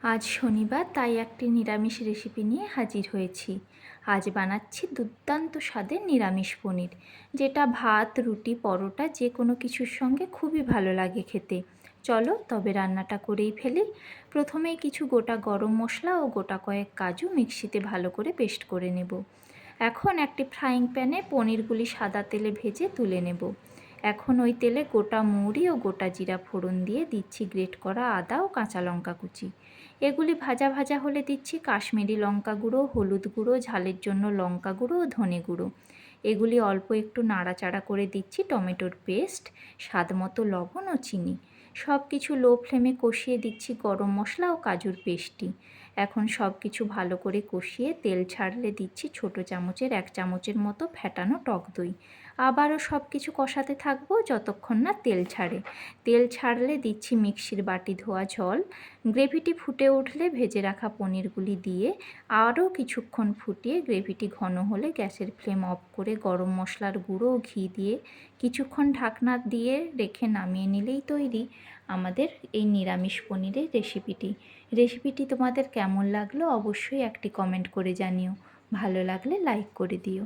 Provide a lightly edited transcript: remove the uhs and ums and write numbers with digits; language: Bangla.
আজ শনিবার, তাই একটি নিরামিষ রেসিপি নিয়ে হাজির হয়েছি। আজ বানাচ্ছি দুর্দান্ত স্বাদের নিরামিষ পনির, যেটা ভাত, রুটি, পরোটা যে কোনো কিছুর সঙ্গে খুবই ভালো লাগে খেতে। চলো তবে রান্নাটা করেই ফেলি। প্রথমেই কিছু গোটা গরম মশলা ও গোটা কয়েক কাজু মিক্সিতে ভালো করে পেস্ট করে নেব। এখন একটি ফ্রাইং প্যানে পনিরগুলি সাদা তেলে ভেজে তুলে নেব। এখন ওই তেলে গোটা মৌরি ও গোটা জিরা ফোড়ন দিয়ে দিচ্ছি গ্রেট করা আদা ও কাঁচা লঙ্কা কুচি। এগুলি ভাজা ভাজা হলে দিচ্ছি কাশ্মীরি লঙ্কা গুঁড়ো, হলুদ গুঁড়ো, ঝালের জন্য লঙ্কা গুঁড়ো ও ধনে গুঁড়ো। এগুলি অল্প একটু নাড়াচাড়া করে দিচ্ছি টমেটোর পেস্ট, স্বাদ মতো লবণ ও চিনি। সব কিছু লো ফ্লেমে কষিয়ে দিচ্ছি গরম মশলা ও কাজুর পেস্টটি। এখন সব কিছু ভালো করে কষিয়ে তেল ছাড়লে দিচ্ছি ছোটো চামচের 1 চামচের মতো ফ্যাটানো টক দই। আবারও সব কিছু কষাতে থাকবো যতক্ষণ না তেল ছাড়ে। তেল ছাড়লে দিচ্ছি মিক্সির বাটি ধোয়া জল। গ্রেভিটি ফুটে উঠলে ভেজে রাখা পনিরগুলি দিয়ে আরও কিছুক্ষণ ফুটিয়ে গ্রেভিটি ঘন হলে গ্যাসের ফ্লেম অফ করে গরম মশলার গুঁড়ো ও ঘি দিয়ে কিছুক্ষণ ঢাকনা দিয়ে রেখে নামিয়ে নিলেই তৈরি আমাদের এই নিরামিষ পনিরের রেসিপিটি তোমাদের কেমন লাগলো অবশ্যই একটি কমেন্ট করে জানিও। ভালো লাগলে লাইক করে দিও।